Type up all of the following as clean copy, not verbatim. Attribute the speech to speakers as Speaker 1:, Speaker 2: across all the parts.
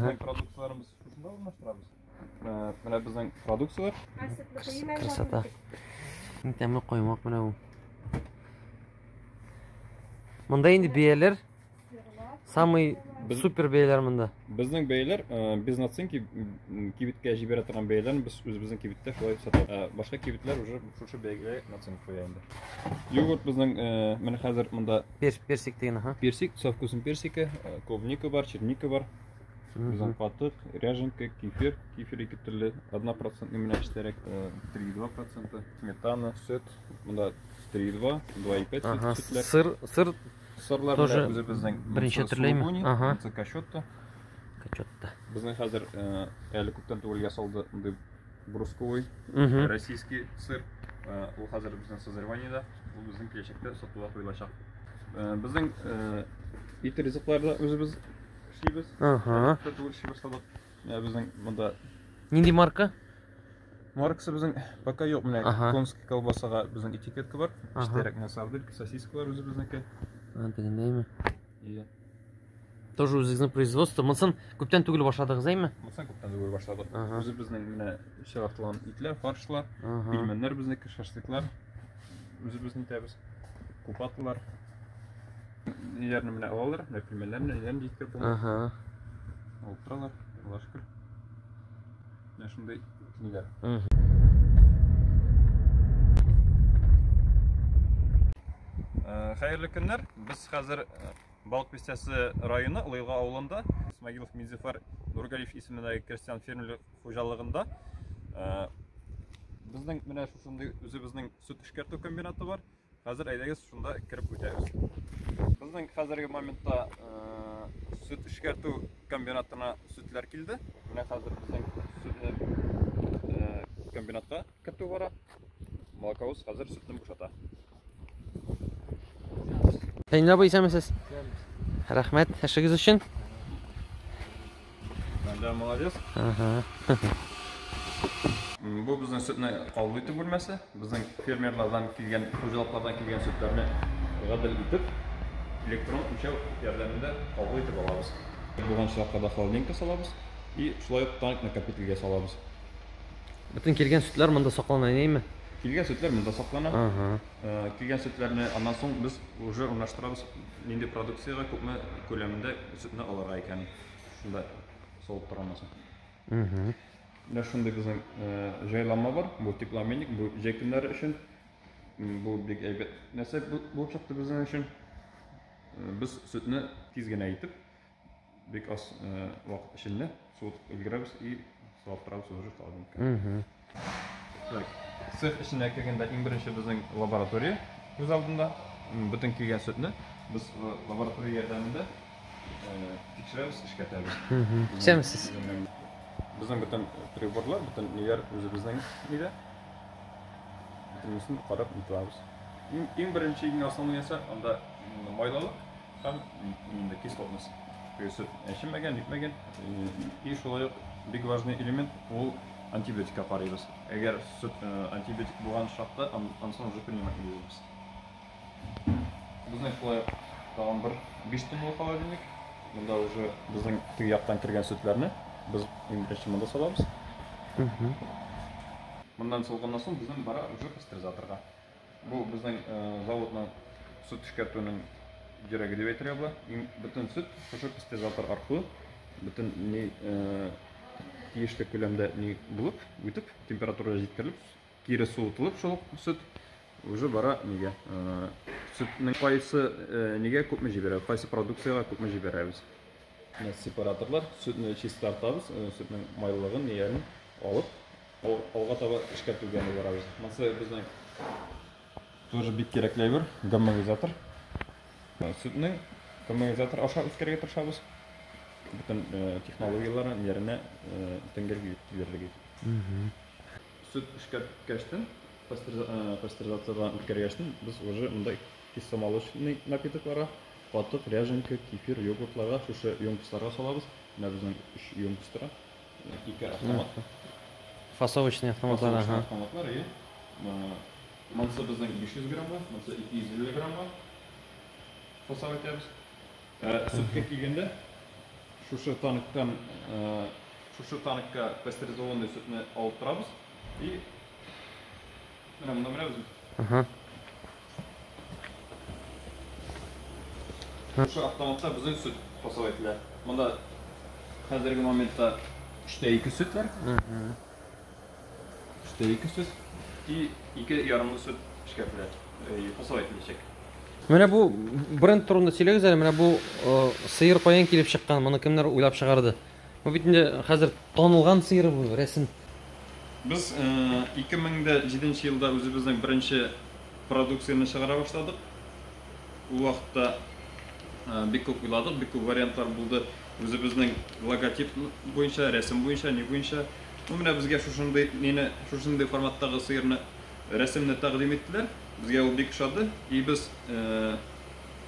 Speaker 1: Bizning produksiyalarimiz shunda almashtiramiz. Mana bizning produksiyalar.
Speaker 2: Красота. Тәмле коймак менә бу. Монда инде бәяләр самый супер бәяләр монда.
Speaker 1: Bizning beyler biz notsinki kibitga jibera turgan beylerni biz o'zimizning kibitda shulay sotamiz. Boshqa kibitlar уже shu belgiga notsin qo'yaydi. Yogurt bizning mana hozir bunda
Speaker 2: Persik degan, ha.
Speaker 1: Persik, со вкусом персика, клубника бар, черника бар. Bizning qatiq, rяженка, kefir, kefir 2 turli, 1% менә ishtarak 3,2%, smetana, süt, bunda 3,2, 2,5 sütler. Sırlar
Speaker 2: тоже
Speaker 1: bizning
Speaker 2: birinchi turlaymi? Aha.
Speaker 1: Kashotda.
Speaker 2: Kachotda.
Speaker 1: Bizning hozir әле күптән түгел ясалды инде брусковый, российский сыр. Ул хәзер безнең созреваниедә, ул безнең киләчәктә сатуга куелачак. Безнең ит ризыкларда үзебез эшлибез. Түгел эшли башладык. Безнең монда
Speaker 2: нинди марка?
Speaker 1: Маркасы безнең пока юк. Менә конский колбасага безнең этикетка бар. Иштәрәк насабдыр, сосискалар үзебезнеке.
Speaker 2: Дегендәйме? Тоже үзегезнең производство. Монсын күптән түгел башладыгыз, әйме?
Speaker 1: Монсын күптән түгел башладык. Үзебезнең менә чыгартылган итләр, фаршлар, пельменнәр безнеке, шашлыклар. Үзебезнең итәбез. Купатлар. Ниләрне менә алалар, пельменнәрне, ниләрне җиткереп булмый. Алып торалар, лашкыр. Менә шундый ниләр. Хәерле көннәр. Без хәзер Балык Пестясы районы, Лыйга авылында, Исмагилов Минзифар Нургалиев исемендәге крестьян фермерлык хуҗалыгында безнең менә шушындый үзебезнең сөт эшкәртү комбинаты бар. Хәзер әйдәгез шунда кирип үтәбез. Безнең хәзерге моментта сөт эшкәртү комбинатына сөтләр килде. Менә хәзер безнең сөт комбинатка кертү бара. Молокобыз хәзер сөтне бушата.
Speaker 2: Тәйнә быйсамысыз? Рәхмәт, эшегез өчен.
Speaker 1: Мәндә молодец. Бу безнең сөтне кабул итү бүлмәсе. Безнең фермерлардан килгән, хуҗалыклардан килгән сөтләрне гадел итеп, электрон үлчәү ярдәмендә кабул итеп алабыз. Булган чакларда холодильникка салабыз и шулай ук таник накопительгә салабыз.
Speaker 2: Бүтән килгән сөтләр монда саклана, әйме?
Speaker 1: Килгән сөтләр монда саклана. Килгән сөтләрне аннан соң без уже урнаштырабыз. Нинди продукциягә күпме күләмендә сөтне алырга икән. Шунда салып торабыз. Менә шундый безнең җайланма бар. Бу теплообменник, бу җәй көннәре өчен. Бу бик әйбәт нәрсә булып чыкты безнең өчен. Без сөтне тиз генә итеп, бик аз вакыт эчендә суытып өлгерәбез и салып торабыз уже холодильникка. Цех эченә кергәндә иң беренче безнең лаборатория күз алдында. Бүтән килгән сөтне без лаборатория ярдәмендә тикшерәбез, эшкәртәбез.
Speaker 2: Исәнмесез?
Speaker 1: Безнең бүтән приборлар, бүтән ниләр үзебезнең нидә? Бүтәнесен карап итәбез. Иң беренче, иң основной нәрсә анда майлылык һәм инде кислотность. Сөт эчмәгән, итмәгән. И шулай ук бик важный элемент ул антибиотикка карыйбыз. Әгәр сөт антибиотик булган шартта, ансын уже принимать итәбез. Безнең шулай тагын бер 5 тонналық холодильник. Монда уже безнең теге яктан кергән сөтләрне biz импрессия монда салабыз. Мондан салганнан соң безнең бара уже пастеризаторга. Бу безнең заводның сөт эшкәртүнең йөрәге дип әйтергә була. Бүтән сөт ошо пастеризатор аркылы бүтән ни тиешле күләмдә ни булып, үтеп, температурага җиткерелеп, кире суытылып шул сөт уже бара нигә? Сөтнең кайсы нигә күпме җибәрә, кайсы продукциягә күпме җибәрәбез. Сепараторлар сөтне чист тартабыз, сөтнең майлылыгын, ниләрен алып, алга таба эшкәртүгә барабыз. Монсы безнең тоже бик кирәкле бер гомогенизатор. Сөтнең гомогенизатор аша үткәргә тырышабыз. Бүтән технологияларны ниләренә тәңгәргә җибәрергә. Сөт эшкәрткәчтән, пастеризациядән үткәргәчтән без уже монда кисломолочный напиток бара. Катык, ряженка, кефир, йогуртларга, шушы емкостларга салабыз. Менә безнең 3 емкостлар, 2 автомат.
Speaker 2: Фасовочный автоматлар,
Speaker 1: автоматлар, монсы безнең 500 граммга, монсы 250 граммга фасовать итәбез. Сөткә килгәндә, Şuşu tanıkka pastörizованный sütni alıp turabız. И mana bunda mana biz
Speaker 2: Aha.
Speaker 1: şu avtomatda bizim süt fasol etiler. Bunda hozirgi momentda 3'te 2 süt var. 3'te 2 süt. И 2,5 süt şikayetler. Fasol etilecek.
Speaker 2: Mana bu brend turunda сөйлегез әле, mana bu сыйыр каян килеп чыккан, моны кемнәр уйлап чыгарды? Бу бит инде хәзер танылган сыйыр бу, рәсем.
Speaker 1: Biz 2007 yılda özümüzün birinci prodüksiyonu çıkara başladık. Bu vakitte bir көп uyladık, bir көп variantlar buldu. Özümüzün logotip boyunca, resim boyunca, ne boyunca. Umuna bizge şuşunday formattagi sıyırını resimle taqdim ettiler. Bizge o bek uşadı. Biz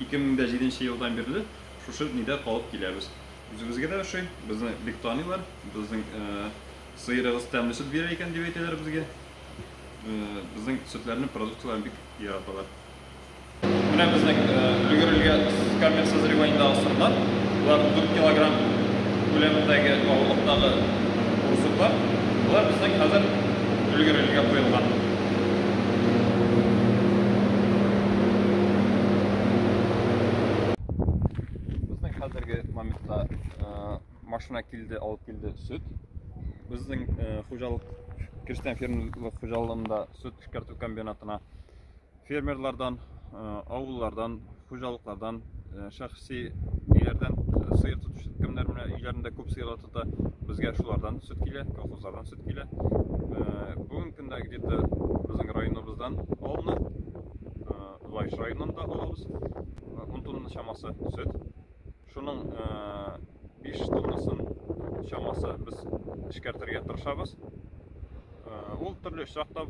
Speaker 1: 2007 yıldan beri şuşu nida kalıp kelemiz. Özümüzge de şey, bizni bek tanıylar. Bizning sıyırığız təmli süt verir ekan deb aytadilar bizga. Bizning sütlarni produksiyalarni bek yaratalar. Mana bizning ulgurilgan kommersiya sozrеваниедagi sirlar. Ular 4 kilogram ko'lamidagi og'irlikdagi ursutlar. Ular bizning hozir ulgurilgan qo'yilgan. Bizning hozirgi momentda mashina keldi, olib keldi süt. Bizning xo'jalik Kirsten fermerlik xo'jaligida süt çıkartу kombinatına fermerlardan, avullardan, xo'jaliklardan, shaxsiy yerlerden sıyır tutuş kimler bilan uylarında ko'p sıyırlar tuta, bizga shulardan süt keladi, kolxozlardan süt keladi. Bugungi kunda где-то bizning rayonimizdan olinadi. Ulaş rayonunda olamiz. 10 tonna chamasi süt. Şunun 5 tonnasını chamasi biz ishkartirga tirishamiz. Ул төрле очракта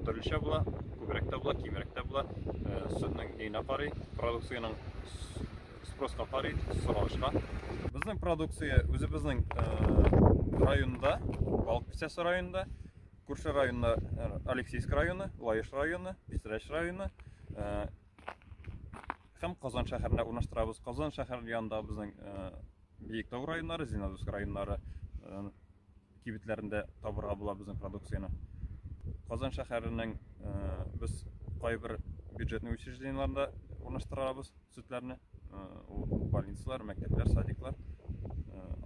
Speaker 1: төрлечә була, күбрәк тә була, кимрәк тә була. Sütнең гейне карый, продукцияның спроска карый, соралышка. Безнең продукция үзебезнең районда, Балык Писәсе районында, Күрше районында Алексеевск районы, Лаеш районы, Писрәч районы һәм Казан шәһәрендә урнаштырабыз. Казан шәһәре янында безнең Биектау районнары, Зеленодольск районнары кибетләрендә табырга була безнең продукцияны. Казан шәһәренең без кайбер бюджетный учреждениеларында урнаштырабыз sütләрне. Больницалар, мәктәпләр, садиклар.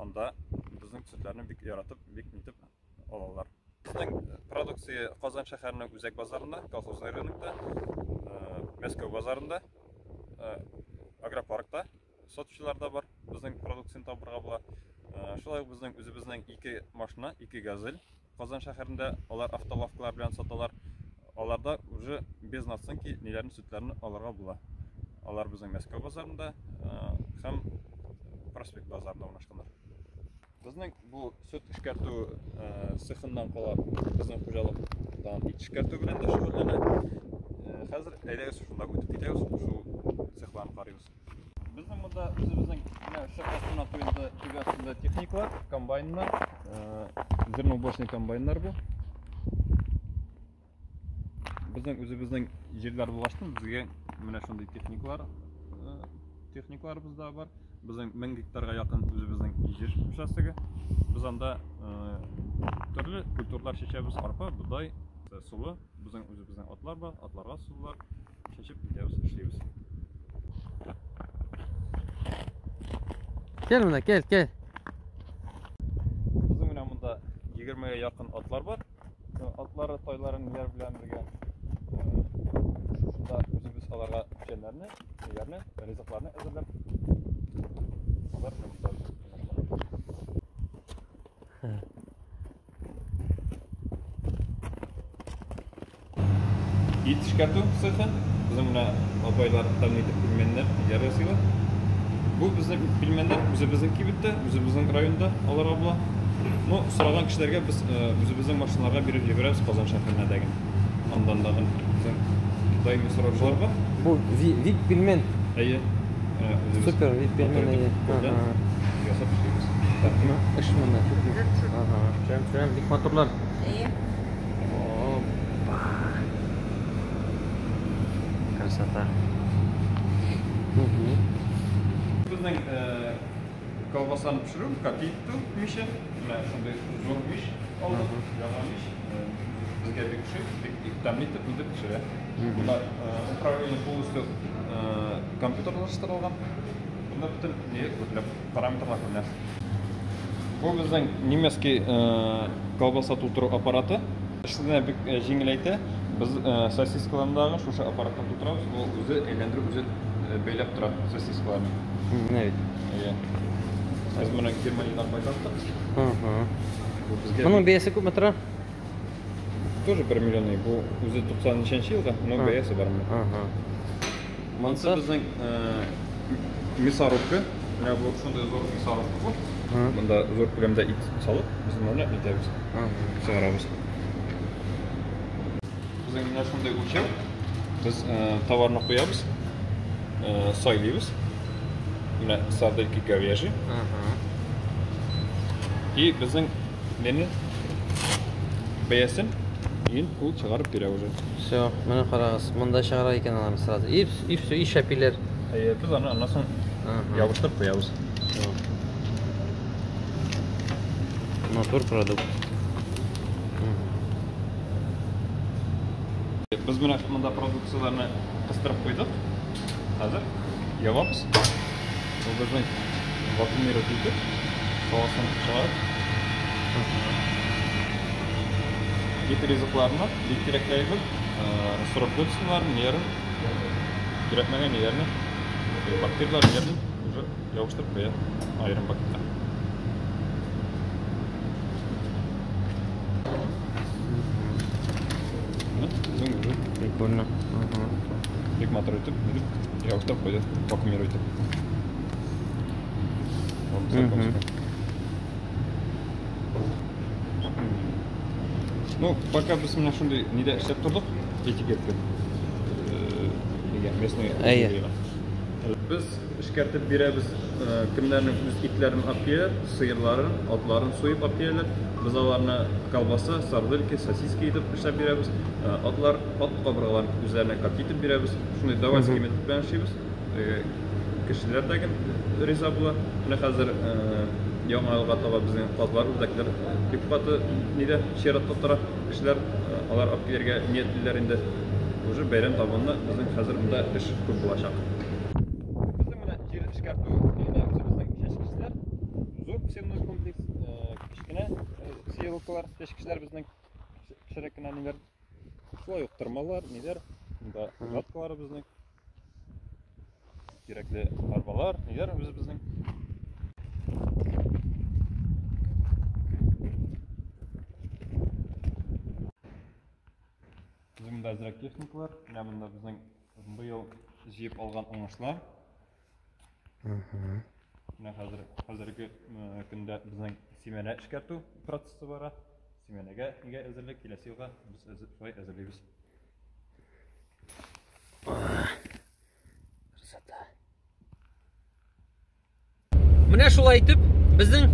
Speaker 1: Анда безнең sütләрне бик яратып, бик нитеп алалар. Безнең продукция Казан шәһәренең Үзәк базарында, колхозный рынокта, Мәскәү базарында, агропаркта сатучылар да бар. Безнең продукцияны табырга була. Шулай ук безнең үзебезнең 2 машина, 2 газель Казан шәһәрендә алар автолавкалар белән саталар. Аларда уже без наценки ниләрне sütләрне алырга була. Алар безнең Мәскәү базарында һәм Проспект базарында урнашканнар. Безнең бу süt эшкәртү цехыннан кала безнең хуҗалыктан ит эшкәртү белән дә шөгыльләнә. Хәзер әйдәгез шунда үтеп китәбез, шул цехларны карыйбыз. Безнең монда үзебезнең шәһәрдә туенда тигәсендә техникалар, комбайннар, зерноуборочный комбайннар бу. Безнең үзебезнең җирләр булгаштан безгә менә шундый техникаларыбыз да бар. Безнең 1000 гектарга якын үзебезнең җир участогы. Без анда төрле культуралар чәчәбез, арпа, будай, сулы. Безнең үзебезнең атлар бар, атларга сулар чәчеп китәбез, эшлибез.
Speaker 2: Gel buna, gel.
Speaker 1: Безнең менә монда 20-гә якын атлар бар. Атлары, тойларын ниләр белән бергә. Шунда үзебез аларга печәннәрне, ягъни ризыкларны әзерләп алар кайтабыз. Ит эшкәртү цехы. Безнең менә апайлар тәмин итеп пельменнәр ярасыйлар. Бу безнең пельменнәр үзебезнең кибеттә, үзебезнең районда аларга була. Ну, сораган кешеләргә без үзебезнең машиналарга биреп җибәрәбез Казан шәһәрендәге. Андан да безнең даими сораучылар бар.
Speaker 2: Bu vip pigment.
Speaker 1: Әйе.
Speaker 2: Супер vip pigment.
Speaker 1: Ясап эшлибез.
Speaker 2: Эш монда. Ага. Бик моторлар.
Speaker 3: İyi.
Speaker 2: Красота.
Speaker 1: Безнең колбасаны пішіру, капиту миші, шундай зор миш алды, жаңа миш. Бізге бек піші, бек тәмлетіп, үдіп пішірі. Бұлар управление полностью компьютерлаштырылған. Бұнда бүтін көтіліп параметрлар көрінер. Бұл біздің немецкий колбаса тутыру аппараты. Ішіне бек жеңілейті. Біз сосискаларындағы шушы аппаратта тутырамыз. Ол өзі әйлендіріп, өзі бейлеп тұрады сосискаларını.
Speaker 2: Ne evet.
Speaker 1: Biz bunu Germaniyadan paylaştık.
Speaker 2: Bunun beyesi көп metre?
Speaker 1: Тоже 1 миллион. Bu өзі 90-нче жылғы, но бейесі бар мı? Мансы біздің мясорубка. Bu şunday zor мясорубка bu. Bunda zor kөлемде ит салып, biz оны итеміз. Шығарамыз. Біздің мына шундай өлшем. Biz товарны қоямыз, сайлаймыз. Мына сардельки говяжий. И біздің нені бейесін ең бұл шығарып бере уже.
Speaker 2: Все, мені қарағыз, мұнда шығара екен аламыз сразу. И все, и шапилер.
Speaker 1: Biz ondan sonra yapıştırıp koyarız.
Speaker 2: Натур продукт.
Speaker 1: Biz bunda produksiyalarını kıstırıp koyduk. Hazır. Yapamız. Bu bizden vakumlayıp soğasını çıkarıp ет ризықларына керектілігін сұрап көтсінлар, нерін, керекмеген нерін, бактериялар нерін уже жауыштырып қояды айрым пакетқа.
Speaker 2: Прикольно.
Speaker 1: Бекматор өтіп, жауыштырып қойды, вакуумер өтіп. Ну, пока biz mana shunday nida ishlab turdik, etiketga. Местный. Biz ishkartib beramiz, kimlarning o'z itlarini olib kelib, sıyırların, otlarini so'yib olib kelib, biz ularni kolbasa, sardelka, sosiska etib ishlab beramiz. Otlar ot qabrg'alarini o'zlarini qatitib beramiz. Shunday davosiga bilan ishlaymiz. Kishilardagi rizo bo'ladi. Mana hozir Yangiga tabi bizning qozlar o'zdakilar deputatı nida sheratda turib kishilar ular olib kelga niyatlilar endi уже bayram tabanında bizning hozir bunda ish ko'p bo'lacak. Bizning mana yer ishkartu bizning tashkilotlar zo'r sevimli kompleks kichkina siyolkalar tashkilotlar bizning kishirakina nilar shulay yo'qtirmalar nilar bunda жаткалар bizning kerakli arbalar nilar bizning Bunda azrak texnikalar, bunda bizning bu yil jiyib olgan o'ngishlar. Hozirgi kunda bizning semana ishkartu protsessi bor. Semanaga nega hozirlik kelasi yilga biz shunday hozirlaymiz.
Speaker 2: Mana shulay aytib, bizning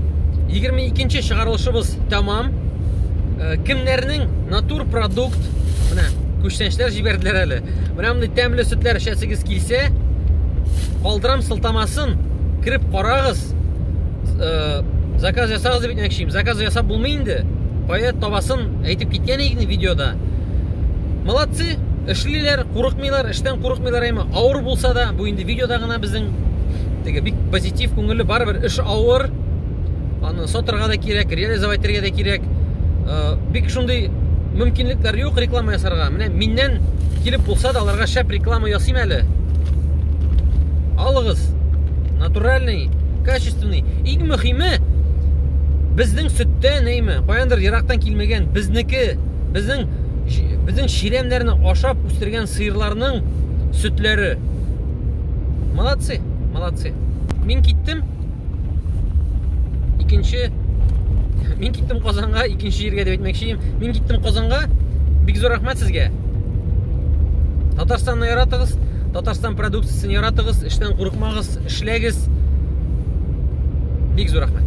Speaker 2: 22-chi chiqarilishimiz tamom. Kimlarning natur produkt mana ko'chtanchilar jiberdilar hali. Mana bunday ta'mli sutlar ishasiz kelsa, qoldiram siltamasin, kirib qarag'iz. Zakaz yasag'iz deb aytmoqchiyim. Zakaz yasab bo'lmaydi. Qoyat tobasin aytib ketgan ekan videoda. Молодцы, ishlilar, qo'rqmaylar, ishdan qo'rqmaylar ayma. Avr bo'lsa-da, bu endi videodagina bizning bik pozitiv ko'ngilli baribir ish avr. Ani sotirga da kerak, realizatorga da kerak. Bik shunday mümkünlikler yo'q reklama yasarga. Mana mendan kelib bo'lsa-da, ularga shap reklama yasayman hali. Alg'iz. Naturalniy, качественный. Eng muhimi bizning sutda neymi? Qo'yandir yiroqdan kelmagan bizniki, bizning shiremlarni oshab o'stirgan sıyırlarning sutlari. Молодцы, молодцы. Men ketdim. Men ketdim Qozonga, ikkinchi yerga deb aytmoqchiyim. Men ketdim Qozonga. Bek zo'r rahmat sizga. Tatarstonda yaratdingiz, Tatarston produksiyasini yaratdingiz, ishdan qo'rqmag'iz, ishlagingiz. Bek zo'r rahmat.